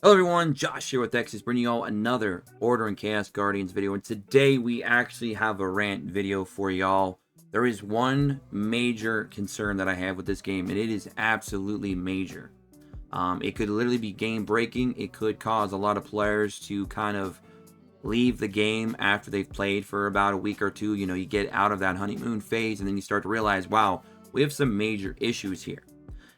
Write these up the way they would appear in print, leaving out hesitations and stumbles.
Hello everyone, Josh here with X is bringing you all another Order and Chaos Guardians video, and today we actually have a rant video for y'all. There is one major concern that I have with this game, and it is absolutely major. It could literally be game breaking. It could cause a lot of players to kind of leave the game after they've played for about a week or two. You know, you get out of that honeymoon phase and then you start to realize, wow, we have some major issues here.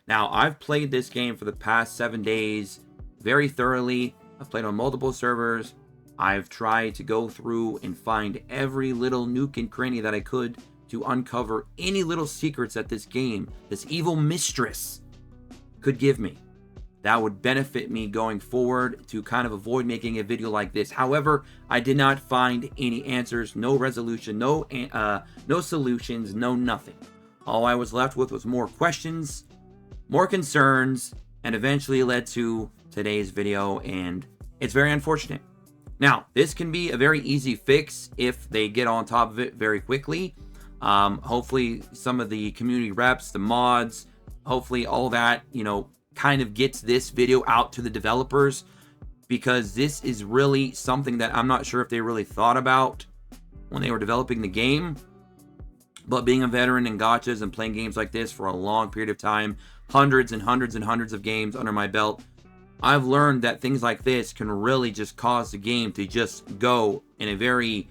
Now, I've played this game for the past 7 days very thoroughly. I've played on multiple servers. I've tried to go through and find every little nook and cranny that I could to uncover any little secrets that this game, this evil mistress, could give me that would benefit me going forward to kind of avoid making a video like this. However, I did not find any answers, no resolution, no solutions, no nothing. All I was left with was more questions, more concerns, and eventually led to today's video, and it's very unfortunate. Now, this can be a very easy fix if they get on top of it very quickly. Hopefully some of the community reps, the mods, hopefully all that, kind of gets this video out to the developers, because this is really something that I'm not sure if they really thought about when they were developing the game. But being a veteran in gachas and playing games like this for a long period of time, hundreds and hundreds and hundreds of games under my belt, I've learned that things like this can really just cause the game to just go in a very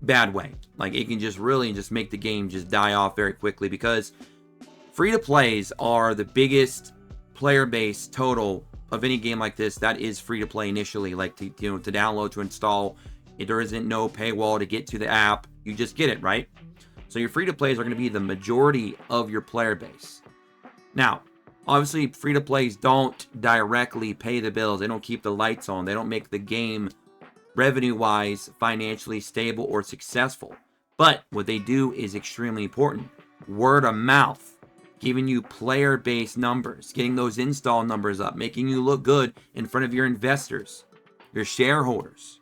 bad way. Like, it can just really just make the game just die off very quickly, because free-to-plays are the biggest player base total of any game like this that is free to play initially. Like, to download, to install, there isn't no paywall to get to the app. You just get it, right? So your free to plays are going to be the majority of your player base. Now, obviously, free to plays don't directly pay the bills. They don't keep the lights on. They don't make the game revenue wise financially stable or successful. But what they do is extremely important. Word of mouth, giving you player-based numbers, getting those install numbers up, making you look good in front of your investors, your shareholders.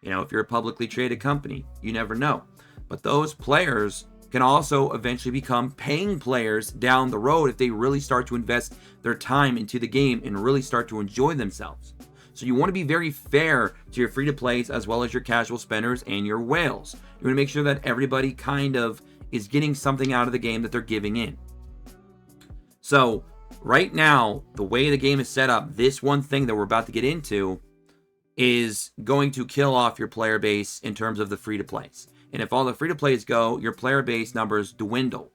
If you're a publicly traded company, you never know. But those players can also eventually become paying players down the road if they really start to invest their time into the game and really start to enjoy themselves. So you want to be very fair to your free-to-plays as well as your casual spenders and your whales. You want to make sure that everybody kind of is getting something out of the game that they're giving in. So right now, the way the game is set up, this one thing that we're about to get into is going to kill off your player base in terms of the free-to-plays. And if all the free-to-plays go, your player base numbers dwindle,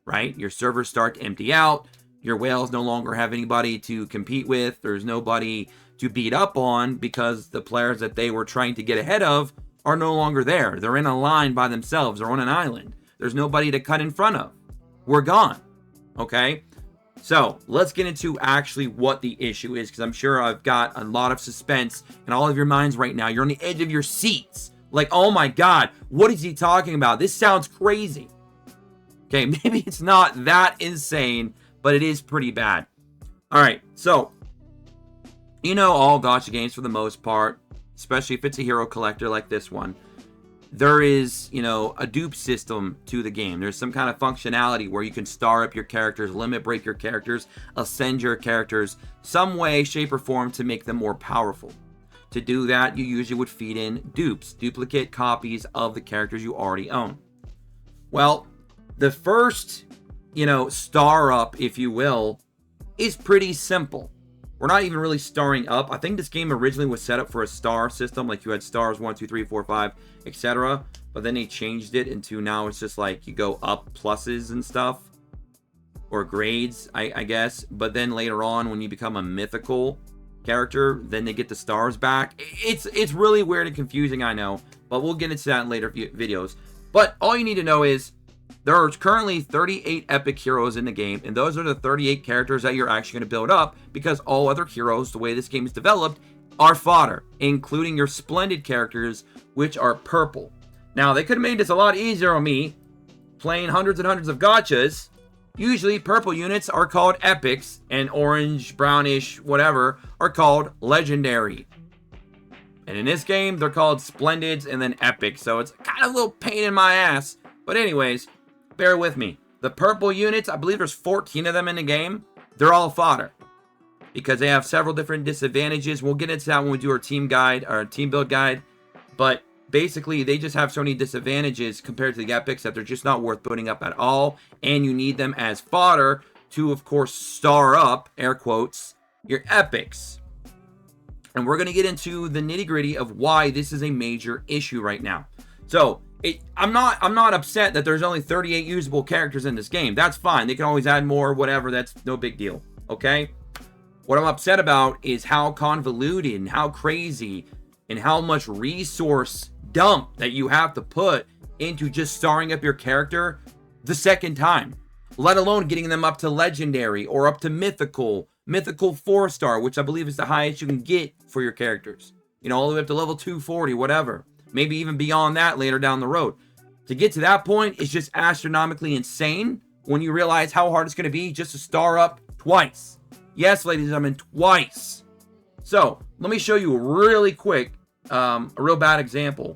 right? Your servers start to empty out. Your whales no longer have anybody to compete with. There's nobody to beat up on, because the players that they were trying to get ahead of are no longer there. They're in a line by themselves. They're on an island. There's nobody to cut in front of. We're gone, okay? So let's get into actually what the issue is, because I'm sure I've got a lot of suspense in all of your minds right now. You're on the edge of your seats. Like, oh my God, what is he talking about? This sounds crazy. Okay, maybe it's not that insane, but it is pretty bad. All right, so, all gacha games for the most part, especially if it's a hero collector like this one, there is, a dupe system to the game. There's some kind of functionality where you can star up your characters, limit break your characters, ascend your characters, some way, shape, or form to make them more powerful. To do that, you usually would feed in dupes, duplicate copies of the characters you already own. Well, the first, star up, if you will, is pretty simple. We're not even really starring up. I think this game originally was set up for a star system, like you had stars 1, 2, 3, 4, 5, etc. But then they changed it into, now it's just like you go up pluses and stuff, or grades, I guess. But then later on, when you become a mythical character, then they get the stars back. It's really weird and confusing, I know, but we'll get into that in later videos. But all you need to know is there are currently 38 epic heroes in the game, and those are the 38 characters that you're actually going to build up, because all other heroes, the way this game is developed, are fodder, including your splendid characters, which are purple. Now, they could have made this a lot easier on me, playing hundreds and hundreds of gachas. Usually, purple units are called epics, and orange, brownish, whatever, are called legendary. And in this game, they're called splendids and then epics, so it's kind of a little pain in my ass. But anyways, bear with me. The purple units, I believe there's 14 of them in the game. They're all fodder. because they have several different disadvantages. We'll get into that when we do our team guide, our team build guide. But basically, they just have so many disadvantages compared to the epics that they're just not worth putting up at all. And you need them as fodder to, of course, star up, air quotes, your epics. And we're going to get into the nitty-gritty of why this is a major issue right now. So, I'm not upset that there's only 38 usable characters in this game. That's fine. They can always add more, whatever. That's no big deal. Okay? What I'm upset about is how convoluted and how crazy and how much resource dump that you have to put into just starring up your character the second time, let alone getting them up to legendary or up to mythical 4-star, which I believe is the highest you can get for your characters. You know, all the way up to level 240, whatever. Maybe even beyond that later down the road. To get to that point is just astronomically insane when you realize how hard it's going to be just to star up twice. Yes, ladies and gentlemen, twice. So, let me show you a really quick, a real bad example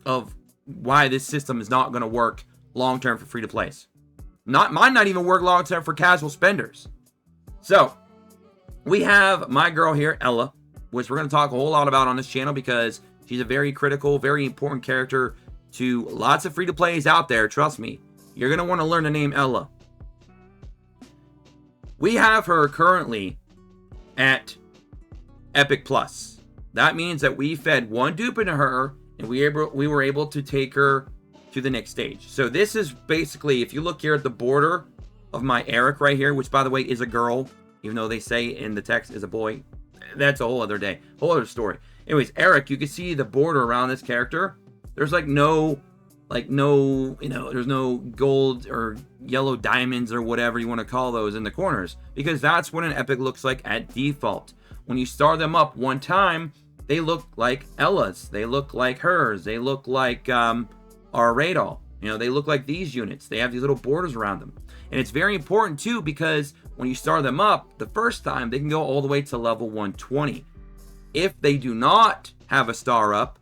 of why this system is not going to work long-term for free-to-plays. Might not even work long-term for casual spenders. So, we have my girl here, Ella, which we're going to talk a whole lot about on this channel because she's a very critical, very important character to lots of free-to-plays out there. Trust me, you're going to want to learn the name Ella. We have her currently at Epic Plus. That means that we fed one dupe into her, and we were able to take her to the next stage. So this is basically, if you look here at the border of my Eric right here, which by the way is a girl, even though they say in the text is a boy. That's a whole other day, whole other story. Anyways, Eric, you can see the border around this character. There's there's no gold or yellow diamonds or whatever you want to call those in the corners, because that's what an epic looks like at default. When you star them up one time, they look like Ella's, they look like hers, they look like our Radol. You know, they look like these units. They have these little borders around them. And it's very important too, because when you star them up the first time, they can go all the way to level 120. If they do not have a star up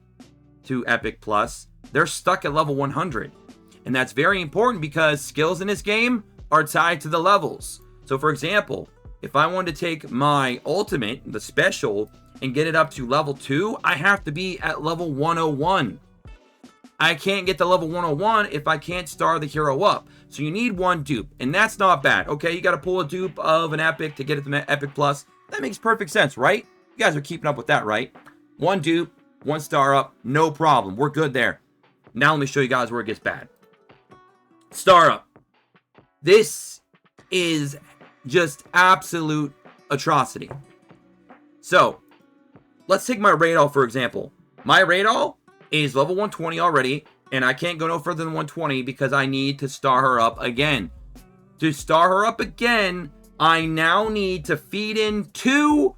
to Epic Plus, they're stuck at level 100. And that's very important because skills in this game are tied to the levels. So for example, if I wanted to take my ultimate, the special, and get it up to level 2, I have to be at level 101. I can't get to level 101 if I can't star the hero up. So you need one dupe, and that's not bad. Okay, you got to pull a dupe of an epic to get it to Epic Plus. That makes perfect sense, right? You guys are keeping up with that, right? One dupe, one star up, no problem. We're good there. Now let me show you guys where it gets bad. Star up. This is just absolute atrocity. So, let's take my Radol for example. My Radol is level 120 already, and I can't go no further than 120 because I need to star her up again. To star her up again, I now need to feed in 2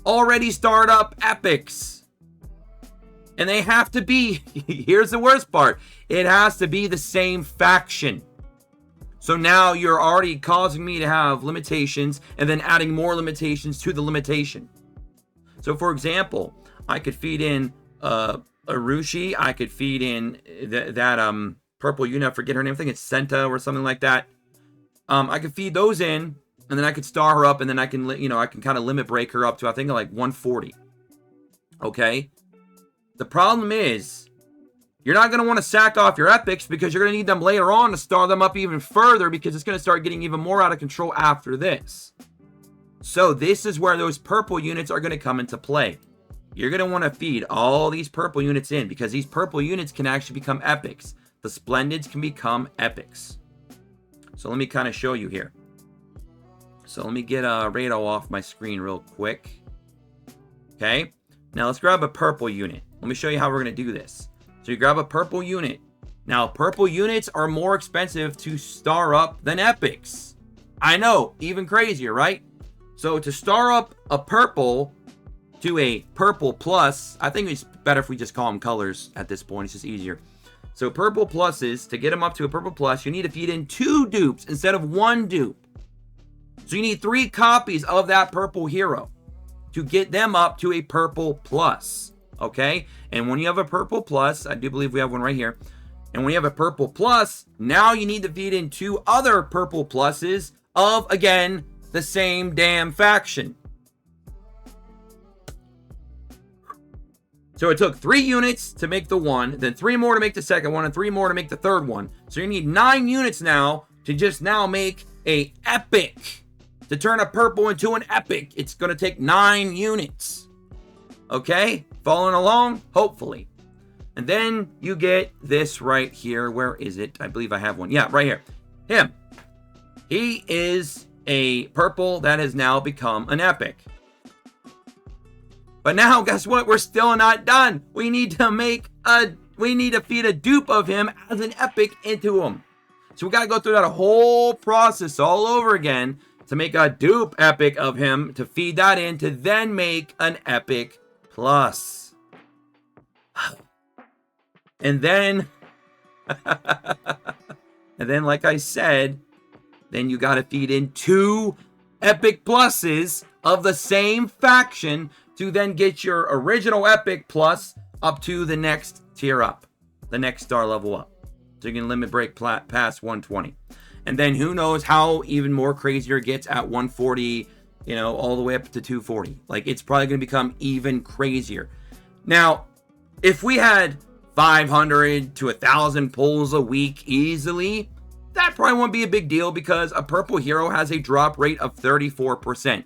already starred up epics. And they have to be, here's the worst part, it has to be the same faction. So now you're already causing me to have limitations and then adding more limitations to the limitation. So for example, I could feed in Arushi, I could feed in that purple unit, I forget her name, I think it's Senta or something like that. I could feed those in, and then I could star her up, and then I can, I can kind of limit break her up to, I think, like 140. Okay? The problem is, you're not going to want to sack off your epics because you're going to need them later on to star them up even further because it's going to start getting even more out of control after this. So this is where those purple units are going to come into play. You're going to want to feed all these purple units in because these purple units can actually become epics. The Splendids can become epics. So let me kind of show you here. So let me get Radol off my screen real quick. Okay. Now let's grab a purple unit. Let me show you how we're going to do this. So you grab a purple unit. Now purple units are more expensive to star up than epics. I know, even crazier, right? So to star up a purple to a purple plus, I think it's better if we just call them colors at this point. It's just easier. So purple pluses, to get them up to a purple plus, you need to feed in 2 dupes instead of 1 dupe. So you need 3 copies of that purple hero to get them up to a purple plus. Okay? And when you have a purple plus, I do believe we have one right here. And when you have a purple plus, now you need to feed in 2 other purple pluses of, again, the same damn faction. So it took 3 units to make the one, then 3 more to make the second one, and 3 more to make the third one. So you need 9 units now to just now make a epic. To turn a purple into an epic, it's going to take 9 units. Okay? Following along? Hopefully. And then you get this right here. Where is it? I believe I have one. Yeah, right here. Him. He is a purple that has now become an epic. But now, guess what? We're still not done. We need to feed a dupe of him as an epic into him. So we got to go through that whole process all over again to make a dupe epic of him, to feed that in, to then make an epic plus. And then, like I said, then you got to feed in 2 epic pluses of the same faction to then get your original epic plus up to the next tier up, the next star level up. So you can limit break past 120. And then who knows how even more crazier it gets at 140, all the way up to 240. Like, it's probably going to become even crazier. Now, if we had 500 to 1,000 pulls a week easily, that probably won't be a big deal because a purple hero has a drop rate of 34%.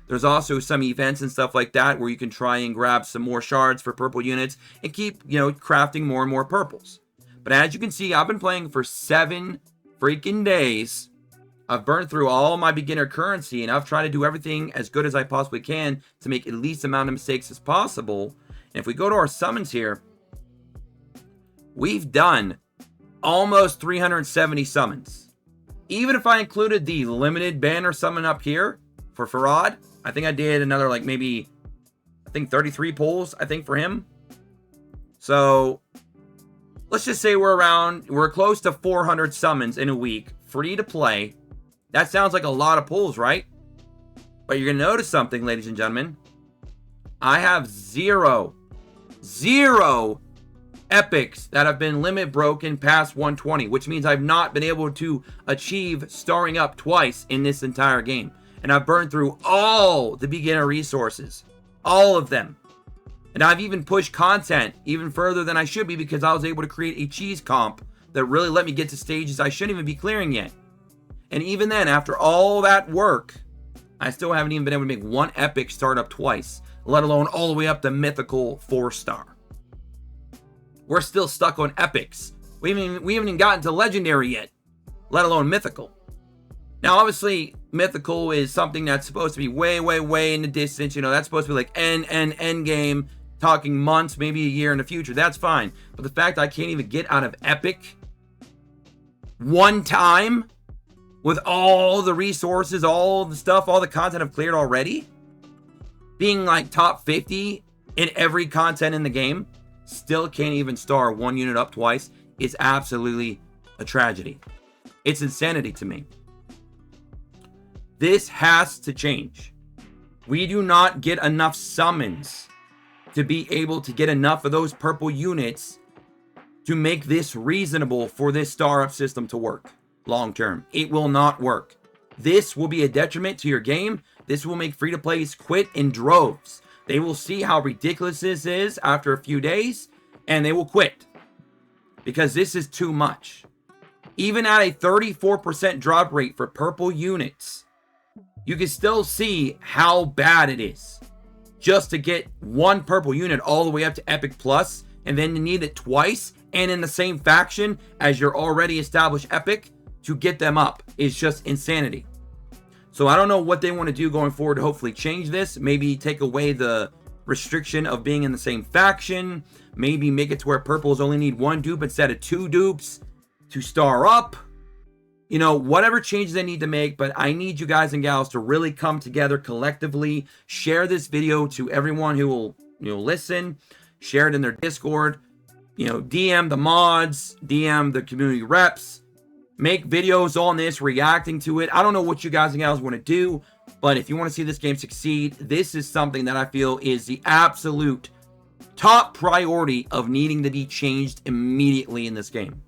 There's also some events and stuff like that where you can try and grab some more shards for purple units and keep, crafting more and more purples. But as you can see, I've been playing for 7 freaking days. I've burned through all my beginner currency and I've tried to do everything as good as I possibly can to make at least the amount of mistakes as possible. And if we go to our summons here, we've done almost 370 summons. Even if I included the limited banner summon up here for Farad, I think I did another 33 pulls, for him. So let's just say we're close to 400 summons in a week, free to play. That sounds like a lot of pulls, right? But you're going to notice something, ladies and gentlemen. I have zero epics that have been limit broken past 120, which means I've not been able to achieve starring up twice in this entire game. And I've burned through all the beginner resources, all of them. And I've even pushed content even further than I should be because I was able to create a cheese comp that really let me get to stages I shouldn't even be clearing yet. And even then, after all that work, I still haven't even been able to make one epic start up twice, let alone all the way up to mythical 4-star. We're still stuck on epics. We haven't even gotten to legendary yet, let alone mythical. Now, obviously, mythical is something that's supposed to be way, way, way in the distance. That's supposed to be like end game, talking months, maybe a year in the future. That's fine. But the fact I can't even get out of epic one time with all the resources, all the stuff, all the content I've cleared already, being like top 50 in every content in the game, still can't even star 1 unit up twice, is absolutely a tragedy. It's insanity to me. This has to change. We do not get enough summons to be able to get enough of those purple units to make this reasonable for this star up system to work long term. It will not work. This will be a detriment to your game. This will make free-to-plays quit in droves. They will see how ridiculous this is after a few days, and they will quit because this is too much. Even at a 34% drop rate for purple units, you can still see how bad it is just to get 1 purple unit all the way up to Epic Plus, and then you need it twice and in the same faction as your already established Epic to get them up. Is just insanity. So I don't know what they want to do going forward to hopefully change this. Maybe take away the restriction of being in the same faction. Maybe make it to where purples only need 1 dupe instead of 2 dupes to star up. Whatever changes they need to make, but I need you guys and gals to really come together collectively. Share this video to everyone who will, listen. Share it in their Discord. DM the mods, DM the community reps. Make videos on this, reacting to it. I don't know what you guys and gals want to do, but if you want to see this game succeed, this is something that I feel is the absolute top priority of needing to be changed immediately in this game.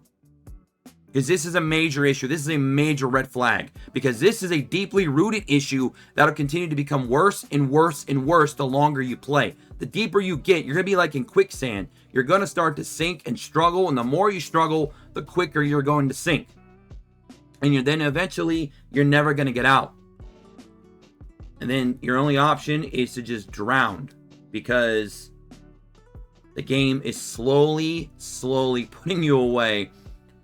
Because this is a major issue. This is a major red flag. Because this is a deeply rooted issue that'll continue to become worse and worse and worse the longer you play. The deeper you get, you're going to be like in quicksand. You're going to start to sink and struggle. And the more you struggle, the quicker you're going to sink. And then eventually, you're never going to get out. And then your only option is to just drown. Because the game is slowly putting you away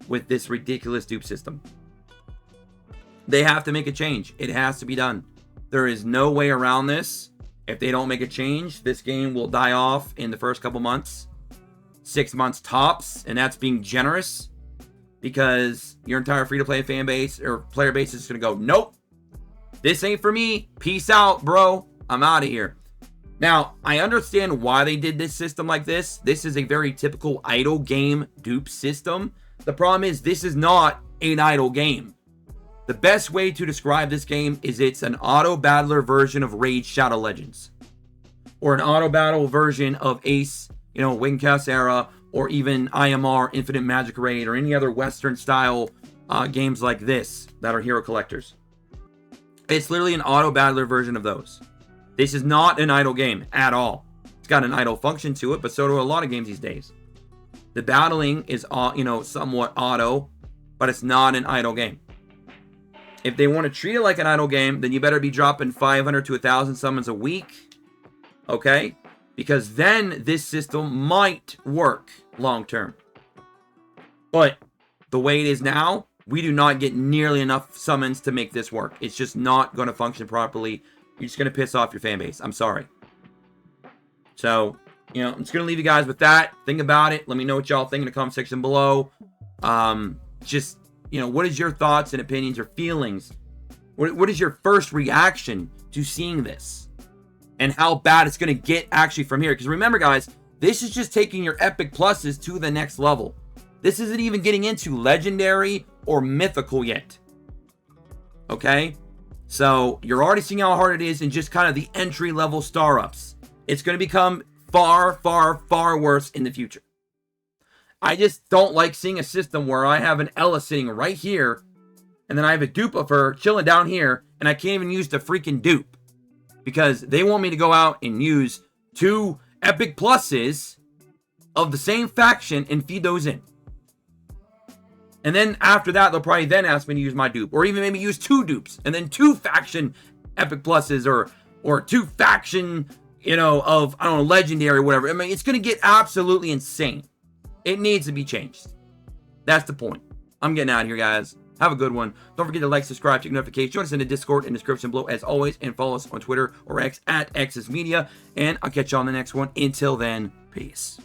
with this ridiculous dupe system. They have to make a change. It has to be done. There is no way around this. If they don't make a change, this game will die off in the first couple months. 6 months tops, and that's being generous. Because your entire free-to-play fan base or player base is going to go, nope, this ain't for me. Peace out, bro. I'm out of here. Now, I understand why they did this system like this. This is a very typical idle game dupe system. The problem is this is not an idle game. The best way to describe this game is it's an auto-battler version of Raid Shadow Legends. Or an auto-battle version of Ace, Wingcast Era, or even IMR, Infinite Magic Raid, or any other Western-style games like this that are hero collectors. It's literally an auto-battler version of those. This is not an idle game at all. It's got an idle function to it, but so do a lot of games these days. The battling is, somewhat auto, but it's not an idle game. If they want to treat it like an idle game, then you better be dropping 500 to 1,000 summons a week. Okay? Because then this system might work long term. But the way it is now, we do not get nearly enough summons to make this work. It's just not going to function properly. You're just going to piss off your fan base. I'm sorry. So, I'm just going to leave you guys with that. Think about it. Let me know what y'all think in the comment section below. What is your thoughts and opinions or feelings? What is your first reaction to seeing this? And how bad it's going to get actually from here. Because remember, guys, this is just taking your Epic Pluses to the next level. This isn't even getting into Legendary or Mythical yet. Okay? So, you're already seeing how hard it is in just kind of the entry-level star-ups. It's going to become far, far, far worse in the future. I just don't like seeing a system where I have an Ella sitting right here, and then I have a dupe of her chilling down here, and I can't even use the freaking dupe. Because they want me to go out and use 2 Epic Pluses of the same faction and feed those in. And then after that, they'll probably then ask me to use my dupe. Or even maybe use 2 dupes. And then 2 faction Epic Pluses or 2 faction, of, Legendary or whatever. I mean, it's going to get absolutely insane. It needs to be changed. That's the point. I'm getting out of here, guys. Have a good one. Don't forget to like, subscribe, check notifications. Join us in the Discord in the description below as always. And follow us on Twitter or X at XSmedia. And I'll catch you on the next one. Until then, peace.